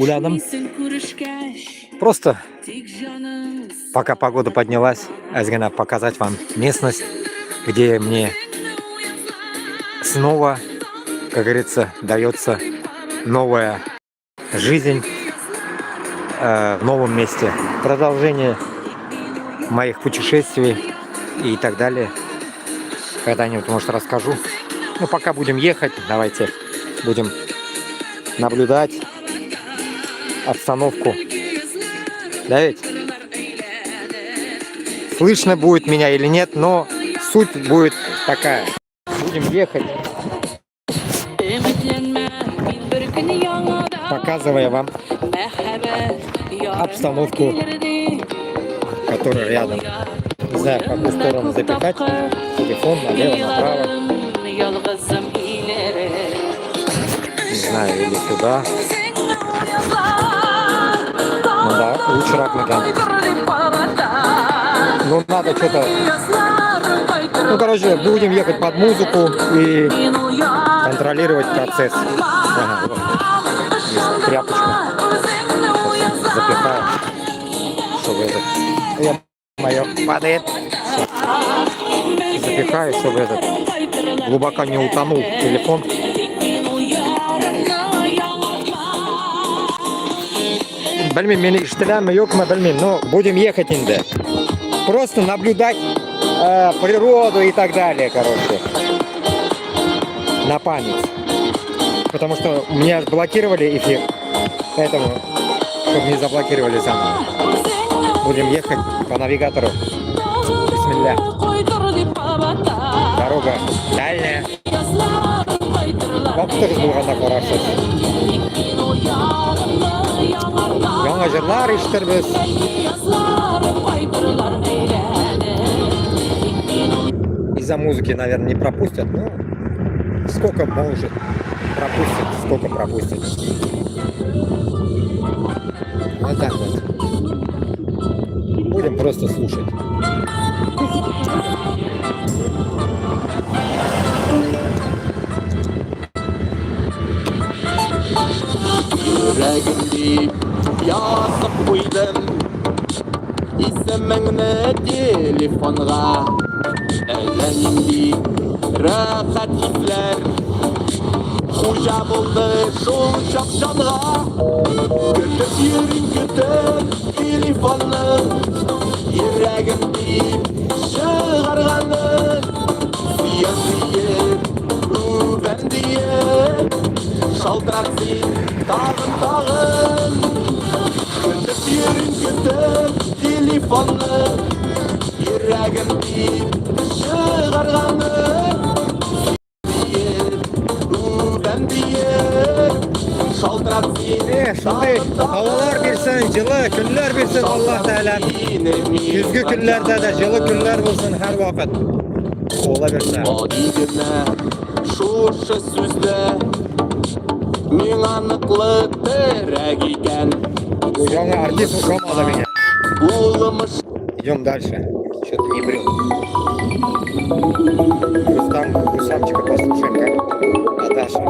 Уляным. Просто пока погода поднялась, азгана показать вам местность, где мне снова, как говорится, дается новая жизнь в новом месте. Продолжение моих путешествий и так далее. Когда-нибудь, может, расскажу. Но пока будем ехать, давайте будем наблюдать обстановку. Да ведь? Слышно будет меня или нет, но суть будет такая. Будем ехать, показывая вам обстановку, которая рядом. Не знаю, в какую сторону запихать. Телефон налево, направо. Не знаю, или сюда. Ну да, лучше ракнуть. Ну надо что-то... Ну короче, будем ехать под музыку и контролировать процесс. Ага, вот. Есть тряпочка. Запихаю, чтобы этот... Мое падает. Запихаю, чтобы этот глубоко не утонул телефон. Bilmiyorum, beni iştiler mi yok mu bilmiyorum, но будем ехать инде. Просто наблюдать природу и так далее, короче, на память. Потому что меня блокировали эфир, поэтому, чтобы не заблокировали заново. Будем ехать по навигатору. Бисмилля. Дорога дальняя. Ваптырыз болғанда қарашыз. Жаңа жырлар естірбіз. Из-за музыки, наверное, не пропустят, но сколько может пропустят, сколько пропустят. Вот так вот. Будем просто слушать. Yüreğimde yazıp koydum İsmini telefonga Ellerimde rahat ifler Hoca buldu şunşak canğa Götüp yürün götüp telefonu Yüreğimde çıkarganı Suya suyup ben diye Şaltıraksın dağın dağın Götüp yürün götüp telefonu Yüreğimde çıkarganı ben diye Şaltıraksın Şunday havalar bilsin, жылы günler bilsin Allah Teala. Küzgü günlerde de жылы günler olsun her vakit. Ola bilsin. Odidine şuşu süzde Мен анықлы тірек екен Жаңа артист ушамады меня. Улымыш Идем дальше. Что-то не брил. Рустамчика послушаем, как Наташа.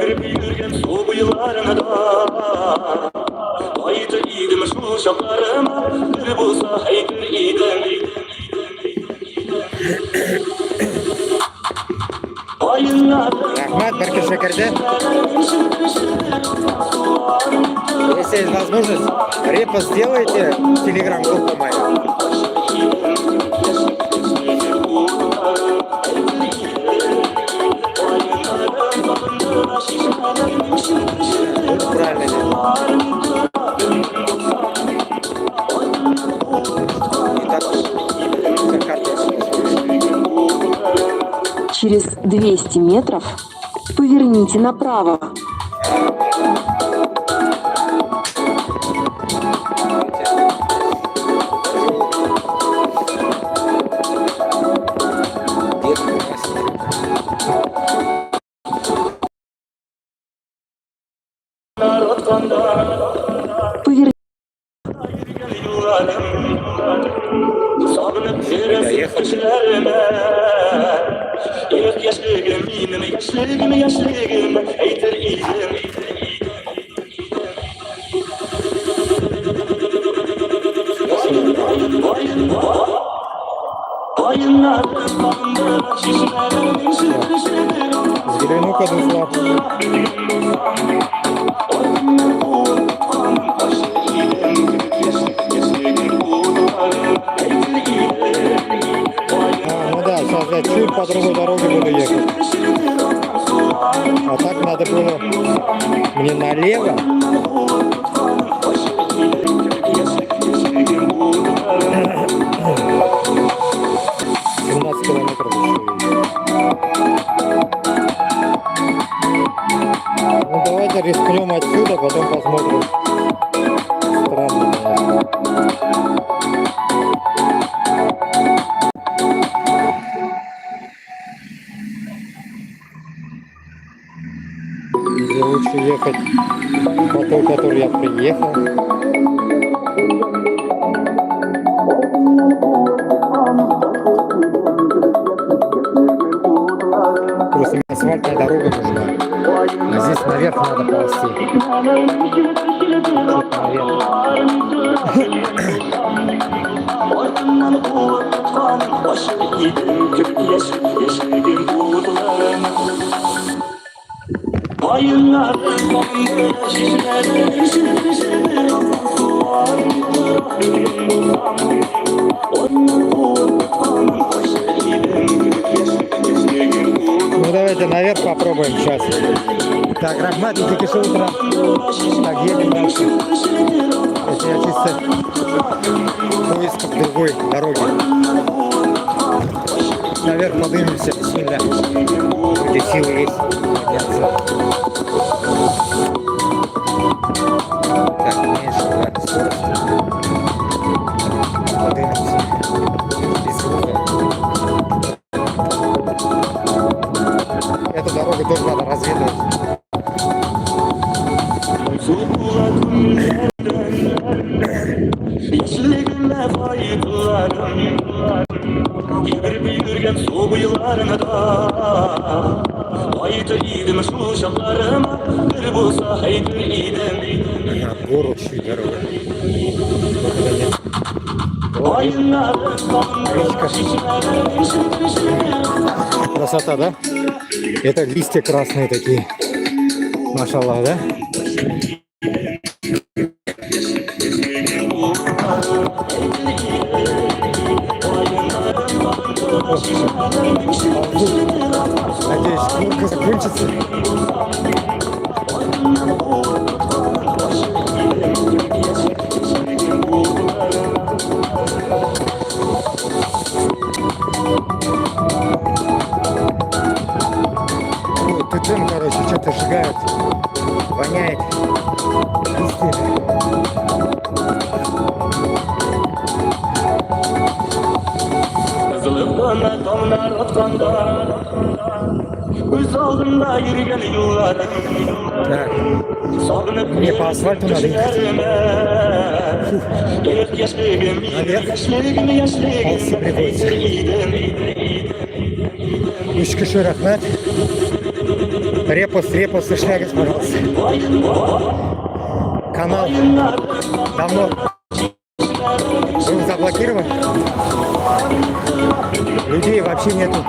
Yugurib yurgan so'g'u yillarida Aytı idim şu şaplarıma Bir bulsa haydır idim Рахмат, бір кіші Если есть возможность, репост сделайте в телеграм-группу мою. Правильно. Через 200 метров поверните направо. Поверните. Зеленуха дошла. Ну да, сейчас я чуть по другой дороге буду ехать. А так надо было мне налево. 17 километров еще. Ну давайте рискнем отсюда, потом посмотрим. Странно, конечно. Где лучше ехать по той, который я приехал. Просто мне асфальтная дорога нужна. А здесь наверх надо ползти. Ну давайте наверх попробуем сейчас. Так, Рахмат, иди к утро. Так, едем дальше. Это я чисто в поисках другой дороги. Наверх поднимемся, бисмилля. Где силы есть подняться. Так, меньше, ладно, скорость. Поднимемся. Без звука. Эту дорогу тоже надо разведывать. Гору чуть дорога. Красота, да? Это листья красные такие. Машаллах, да? Надеюсь, шкурка закончится. Ой, тут дым, короче, что-то сжигают. Воняет. Так. Мне по асфальту надо ехать. Наверх. Ползти приходится. Үш кіші рахмет. Репост, шнягас, пожалуйста. Канал давно был заблокирован. Людей вообще нету.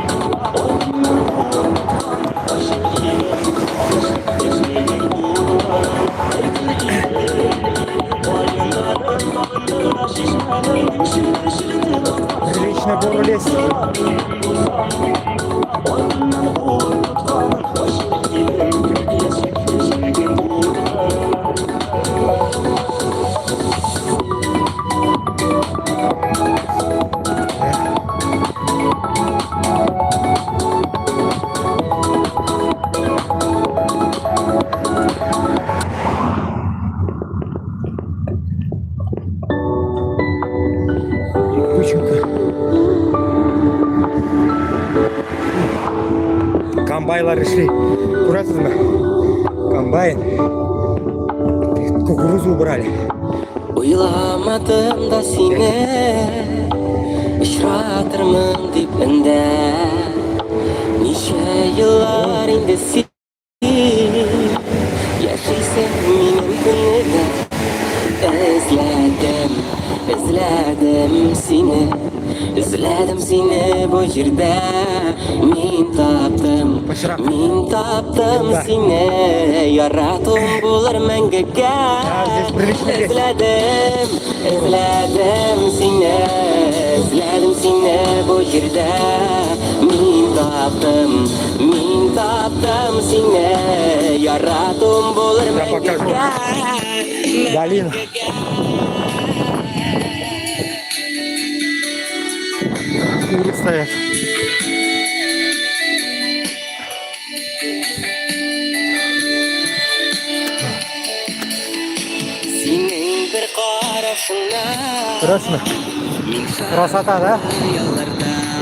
Прилично в гору лезть. Комбайлар шли. Көресіз комбайн. Кукурузу убрали. Uyulamadım da sine Işratırmın dibinde Nice yıllar indesin Yaşaysın benim günümde Özledim seni Özledim seni bu yerde Min taptım seni Yarattım bulur mengege Özledim seni bu yerde Min taptım seni Yarattım bulur mengege Долина. Куры стоят. Senin bir karışına Красиво. Красота, да?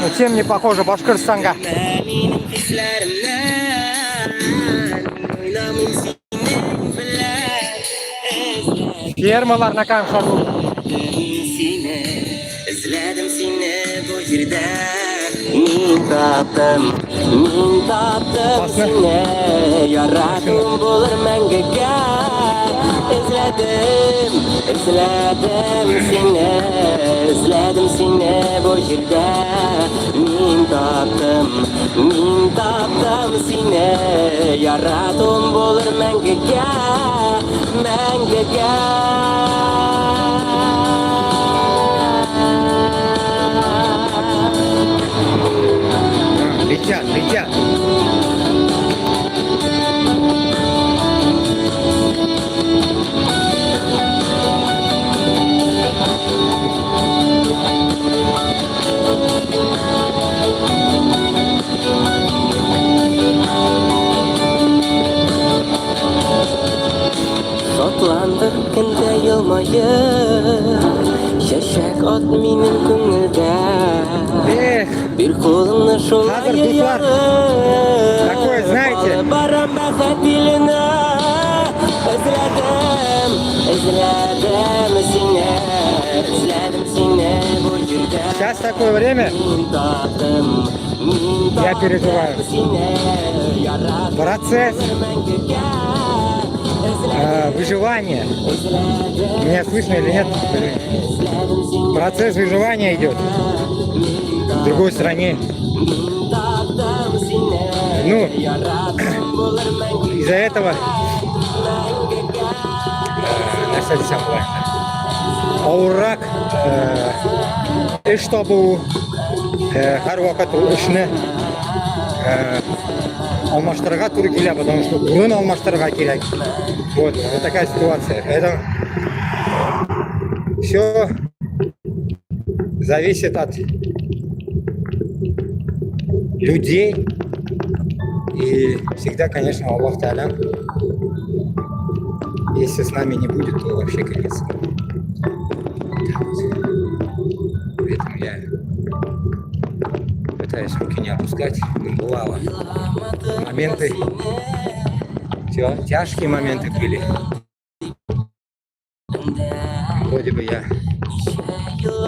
Ну, чем не похоже Башкирстанга? Benim hislerimden Oynamayım senin bile Фермалар на камень шагу. Özledim seni bu yerde Min taptım seni Yarattım bulur mengege Özledim seni bu yerde Min taptım seni Yarattım bulur mengege Летят. Şotlandır günde yılmayır Şeşek ot benim gönülde Эх, Bir kolunu Hazır dostlar. Такое, знаете. Барам бәхет diline Özledim seni bu yerde Сейчас такое время. Я переживаю. Процесс выживания. Меня слышно или нет? Процесс выживания идет в другой стране. Ну, из-за этого ауыррак эш табуу һәр вакыт ул эшне алмаштырырга туры килә, потому что урын алмаштырырга кирәк. Вот такая ситуация. Это все зависит от людей. И всегда, конечно, Аллах Та'аля, если с нами не будет, то вообще конец. Поэтому я пытаюсь руки не опускать. Бывало моменты, тяжкие моменты были. Вроде бы я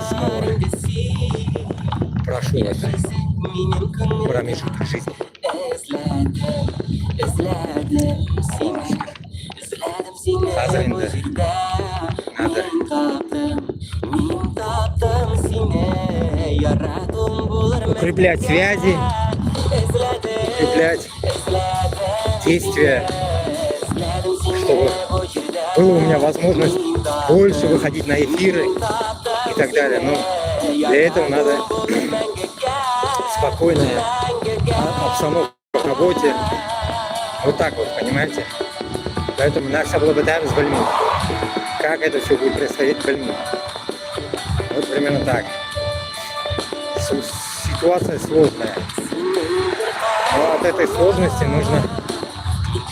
снова прошу вас промежуток жизни. izledim seni, izledim seni Hazır bu indi. yerdə. Надо. Min tapdım seni, yaradım bulur Укреплять связи, укреплять действия, чтобы была у меня возможность больше выходить на эфиры и так далее. Но для этого надо спокойная обстановка в работе. Вот так вот, понимаете? Поэтому наш облабытаем с Бальмин. Как это все будет происходить в Бальмин? Вот примерно так. Ситуация сложная. Но от этой сложности нужно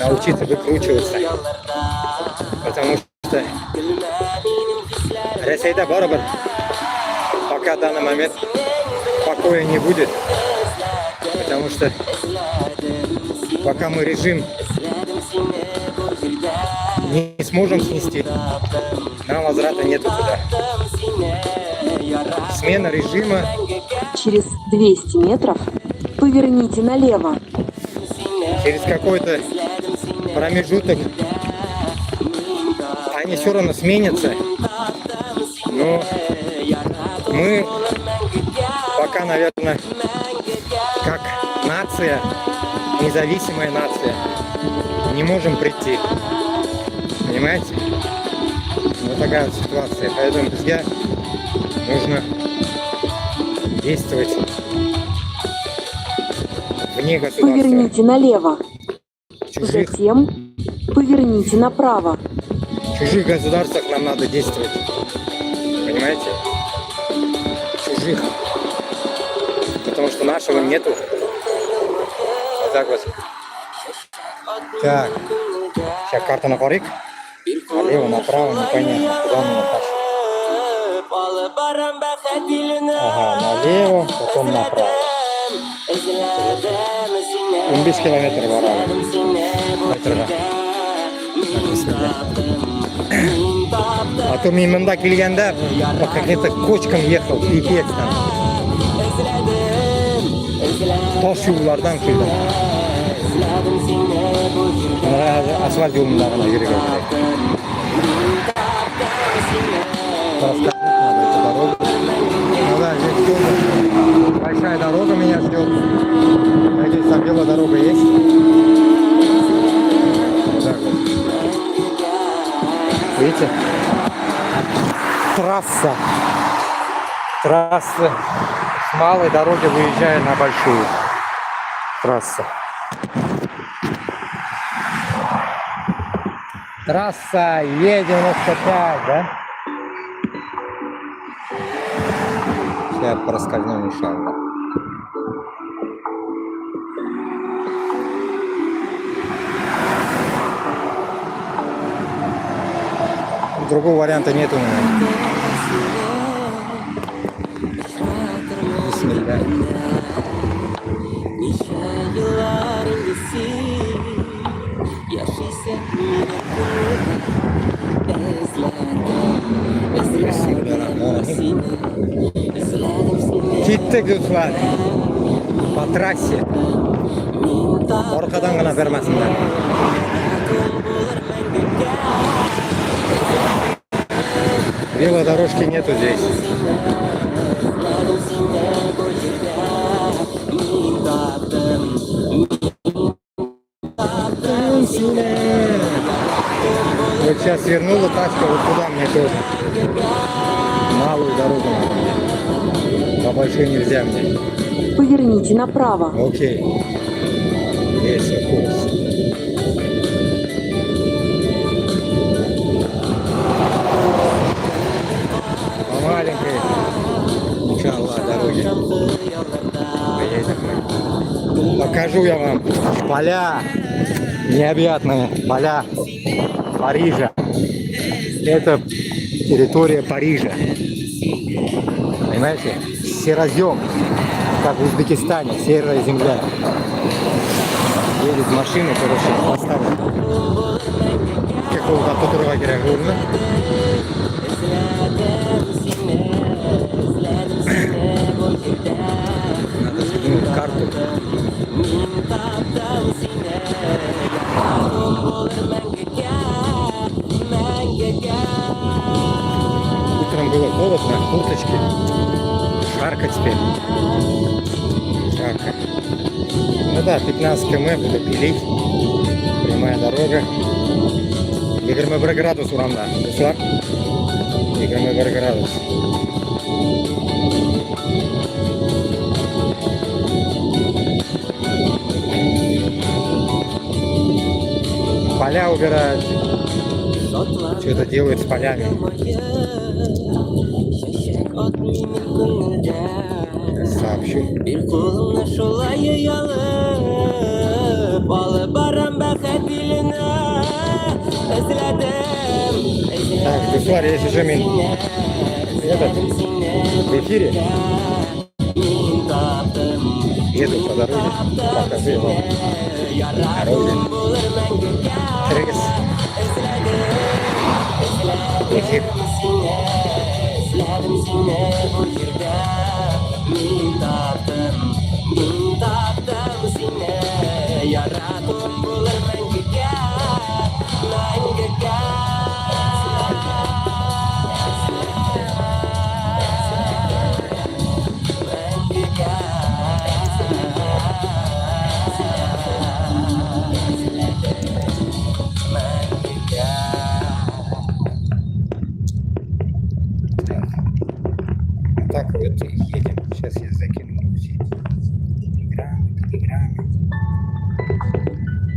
научиться выкручиваться. Потому что Россия барабар, пока в данный момент покоя не будет. Потому что пока мы режим не сможем снести, нам возврата нету туда. Смена режима. Через 200 метров поверните налево. Через какой-то промежуток они все равно сменятся. Но мы пока, наверное, как нация, независимая нация, не можем прийти. Понимаете? Вот такая вот ситуация. Поэтому, друзья, нужно действовать вне государства. Поверните налево. Чужих, Затем поверните направо. в чужих государствах нам надо действовать. Понимаете? Чужих. Потому что нашего нету. Вот так вот. Так. Сейчас карта на парик. Налево, направо, непонятно. Куда мне пошел? Ага, налево, потом направо. 15 километров барабар. А то мен мында келгенде каким-то кочкам ехал, пипец там. Таш жолдардан келдім. Асфальт жолында ғана жүріп өтті. Рассказать надо эту дорогу. Ну да, здесь тоже большая дорога меня ждет. Надеюсь, там белая дорога есть. Вот так вот. Видите? Трасса. Трасса. С малой дороги выезжая на большую. Трасса. Трасса Е95, да? Сейчас проскользнем, иншаллах. Другого варианта нету, наверное. Бисмилля. Ketdik do'stlar. Po trasсе. Orqadan gina bermasinlar. Велодорожки нету здесь. Вот сейчас свернула тачка вот туда мне тоже. Малую дорогу надо мне. По большой нельзя мне. Поверните направо. Окей. Есть курс. По маленькой. Иншаллах, дороги. Поедем мы. Покажу я вам поля. Необъятные поля Парижа. Это территория Парижа. Понимаете? Серозем, как в Узбекистане, серая земля. Едет машина, короче, поставлена какого-то фотографера горна. Надо скинуть карту. холодно, курточки. Жарко теперь. Жарко. Ну да, 15 км буду пилить. Прямая дорога. 21 градус урамда. Достар. 21 градус. Поля убирают. Что-то делают с полями. Сообщу. Bir kolumla şolay yalıp alıp baram baka diline özledim. Так, Дуслар, есть уже этот, в эфире. Еду по дороге, покажу его дороге. Трегес. Эфир. Özledim seni bu yerde. Min taptım seni. Yaradım bulur mengege. Так вот едем. Сейчас я закину все телеграммы.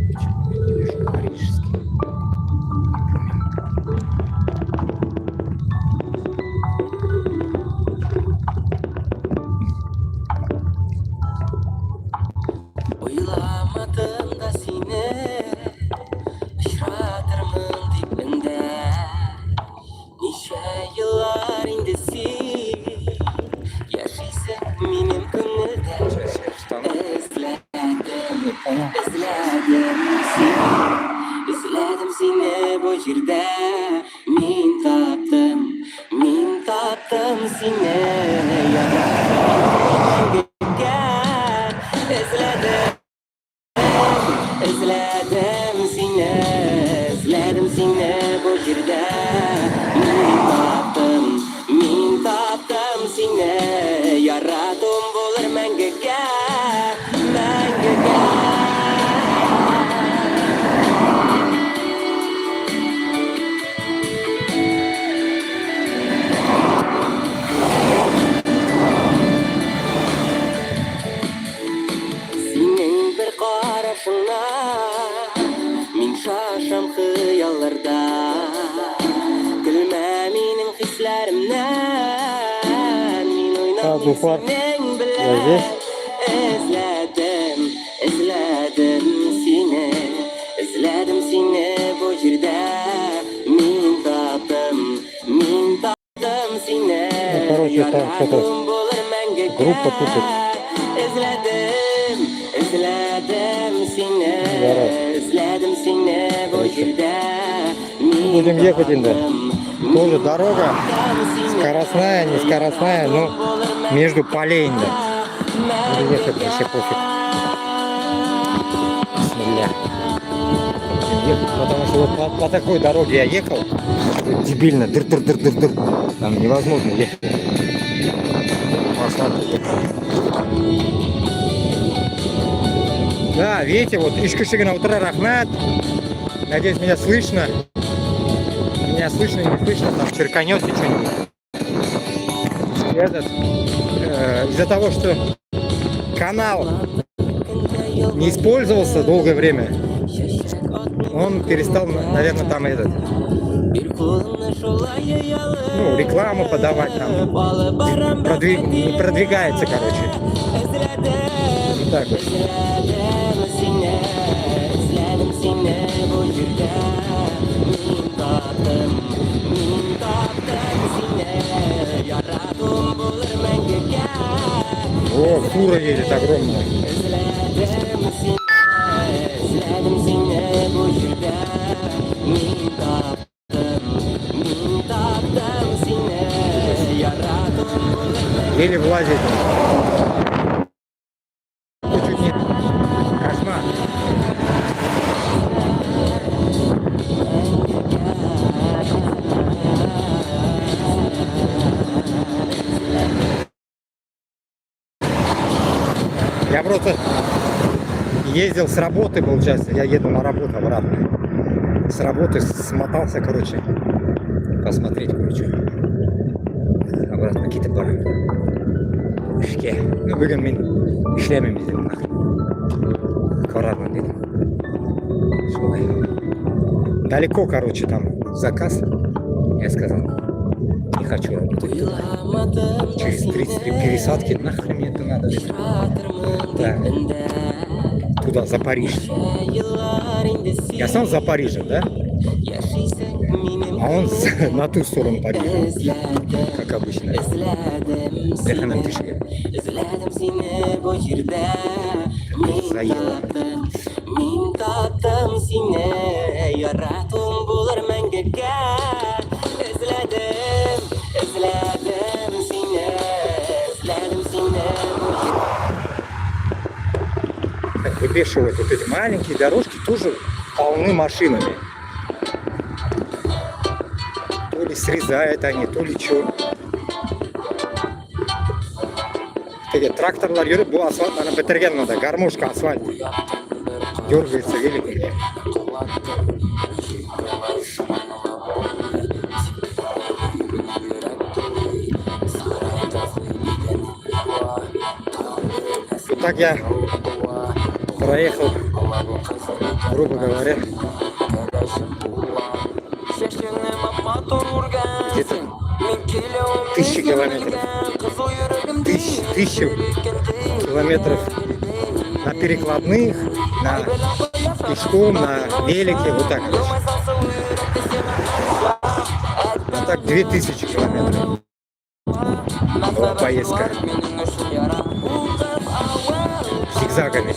Почему я не вижу парижский? Uylamadım da seni Işratırımın dibinde Nice yıllar indesin Yaşaysın benim gönülde Özledim seni bu yerde Min taptım seni Yaradım Özledim seni bu yerde Min taptım seni Yaradım bulur mengege Senin bir karışına Min şaşam hıyallarda Gülme menin hislerimden Min oynayayım Дуслар, senin я здесь. Özledim seni bu yerde Min taptım seni Ну, короче, там что-то Yaradım bulur mengege группа тупит. Özledim seni Здорово. bu yerde Будем ехать, Инда. Тоже дорога. Скоростная, не скоростная, но между полей, Инда. Буду ехать, вообще пофиг. Бисмилля. Будем ехать, потому что вот по такой дороге я ехал. Дебильно, дыр-дыр-дыр-дыр-дыр. Там невозможно ехать. По асфальту ехать. Да, видите, вот Ишкашигана утра Рахмат. Надеюсь, меня слышно. Меня слышно, не слышно, там черканется что-нибудь. Из-за того, что канал не использовался долгое время, он перестал, наверное, там рекламу подавать, там не продвигается, короче. Вот так вот. О, фура едет огромная. Еле влазит. Чуть не. Кошмар. просто ездил с работы, получается. Я еду на работу обратно. С работы смотался, короче. Посмотреть, короче. Обратно какие-то пары. Ну, бүгін мен ішлемем дедім. Қорармын дедім. Солай. Далеко, короче, там заказ. Я сказал, не хочу работать. Через 33 пересадки, нахрен мне это надо? Да. Туда, за Париж. Я сам за Парижем, да? А он на ту сторону Парижа. Как обычно. Деханом тишке. Заело. Min tattım sine, yarattım bulur mengeke. Özledim sine, özledim sine. Так выбешивают вот эти маленькие дорожки, тоже полны машинами. То ли срезают они, то ли что. Тракторлар жүріп, бұл асфальт ана бітірген мынада, гармошка асфальт. Дергается великий. И так я проехал, грубо говоря, где-то 1000 километров. 1000 километров на перекладных, на пешком, на велике, вот так. А так 2000 километров. Вот поездка. Зигзагами.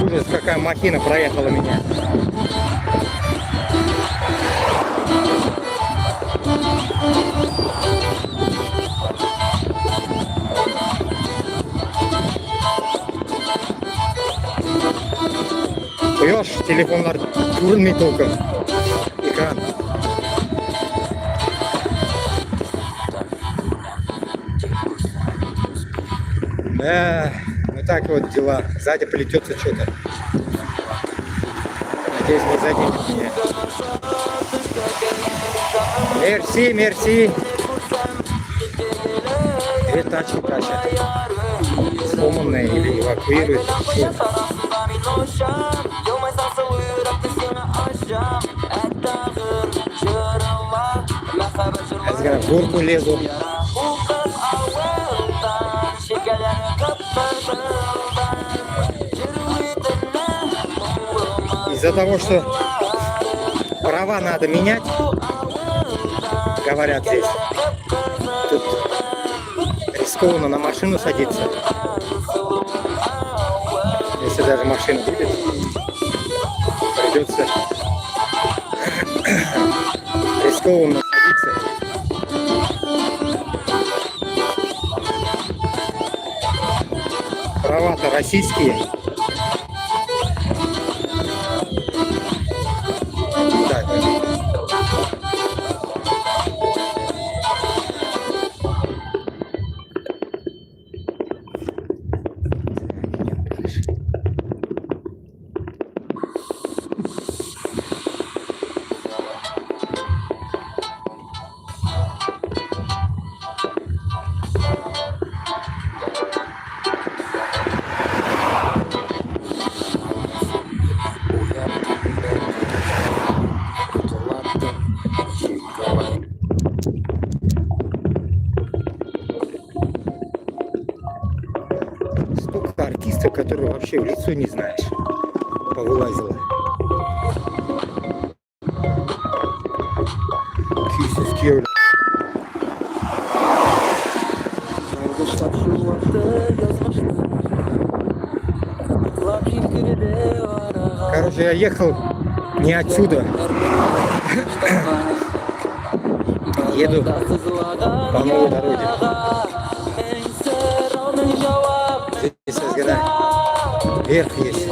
Ужас, какая махина проехала меня. Қояш, телефондар көрінмей толком. Экран. Да, вот так вот дела. Сзади плетется что-то. Надеюсь, не заденет меня. Мерси, мерси. Две тачки тащат. Сломанные или эвакуируют. Я в горку лезу. Из-за того, что права надо менять, говорят здесь, тут рискованно на машину садиться. Если даже машина будет, придется рискованно садиться. Права-то российские. Так. Столько артистов, которые вообще в лицо не знаешь, повылазило. Кисовские. Короче, я ехал не отсюда. Еду по новой дороге. Здесь разгоняю. Вверх есть.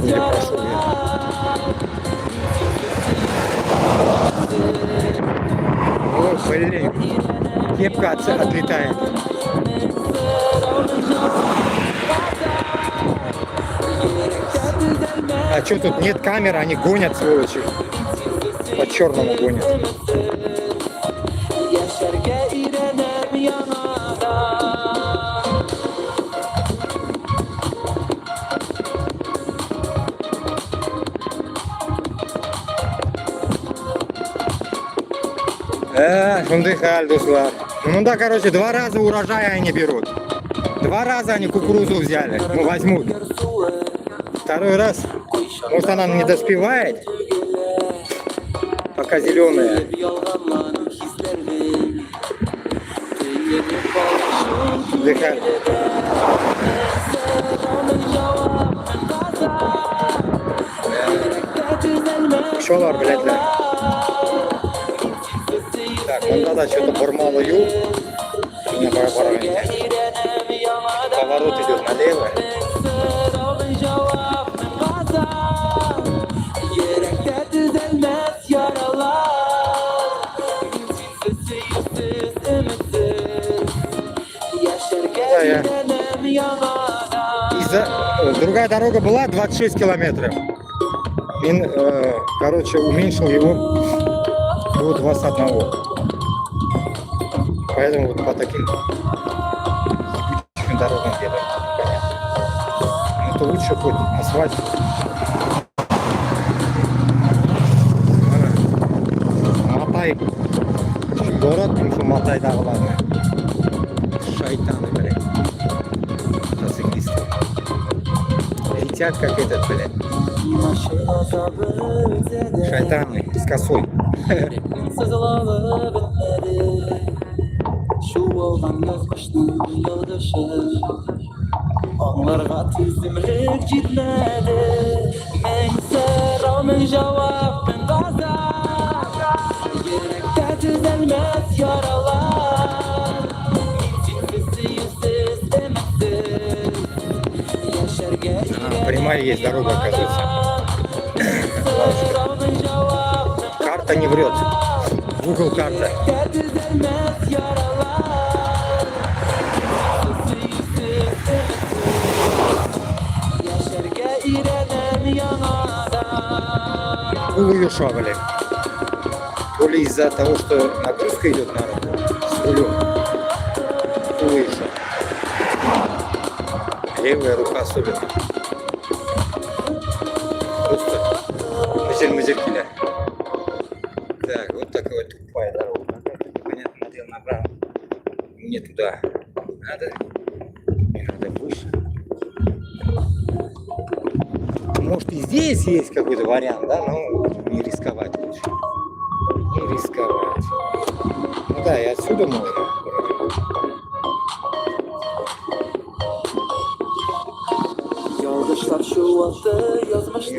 Я пошел вверх. О, блин. Кепка отлетает. А что тут нет камеры, они гонят, сволочи. По черному гонят. Шундай халь, дуслар. Ну да, короче, 2 раза урожая они берут. 2 раза они кукурузу взяли. Ну, возьмут. 2-й раз. Может, она не доспевает? Пока зеленая. Дыхаль. Şolar biletler. Так, он надо что-то Бармалую. На параменте. Поворот идет налево. Другая дорога была 26 километров. Мин, короче, уменьшил его до 21. Поэтому вот по таким дорогам едем. Это лучше хоть асфальт. Матай. Город, потому что Матай, да, ладно. Шайтаны, блядь. Мотоциклисты. Летят как этот, блядь. Шайтаны с косой. Onlarga tizimlik gitmedi. Men seramın cevabın gaza. Yürekte düzelmez yaralar. Kimsesiz yüzsüz emeksiz. Yaşarken Прямая есть дорога, оказывается. Карта не врет. Google карта. Улучшали. То ли из-за того, что нагрузка идет на руку с рулем. Улучшали. Левая рука особенно. Просто мазель-мазелькиля. Так, вот такая вот тупая дорога. Непонятно, надел направо. Не туда. Надо выше. Может, и здесь есть какой-то вариант, да, но не рисковать лучше. Не рисковать. Ну да, и отсюда можно. Yoldaşlar şu adı yazmıştı.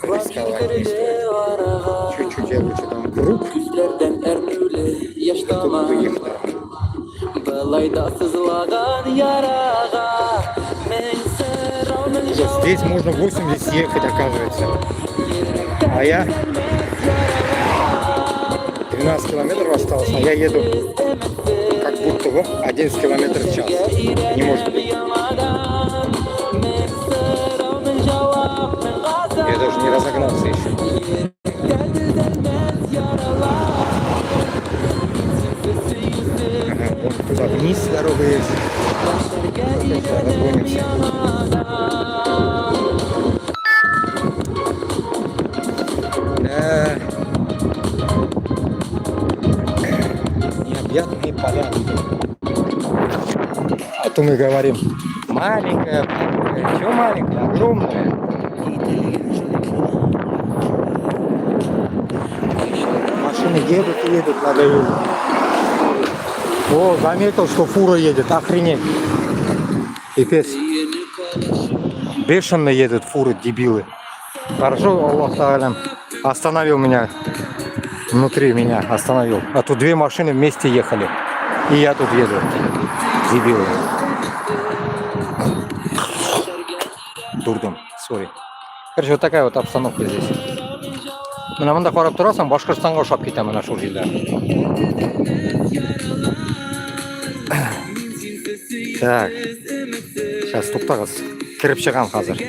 Рисковать не стоит. Чуть-чуть я лучше там круг. Yüzlerden ernüle yaşlama. Чтобы выехать. Balayda sızlagan yaraga. Men seramın Вот здесь можно 80 ехать, оказывается. А я 12 километров осталось, а я еду как будто бы 11 километров в час. Не может быть. Я даже не разогнался еще. Ага, вон туда вниз дорога есть. Сейчас разгонимся. Необъятные поля. А то мы говорим, маленькая, что маленькая, огромная. Машины едут и едут, надо ездить. О, заметил, что фура едет, охренеть. Пипец. Бешено едут фуры, дебилы. Хорошо, Аллах Та'алям остановил меня внутри меня остановил. А тут две машины вместе ехали. И я тут еду. Дебилы. Дурдом, сори. Короче, вот такая вот обстановка здесь. Мына мында қарап тұрасың, Башқұртстанға ұшап кетемін ана ушул жерде. Так. Сейчас тоқтағыз. Кіріп шығам қазір.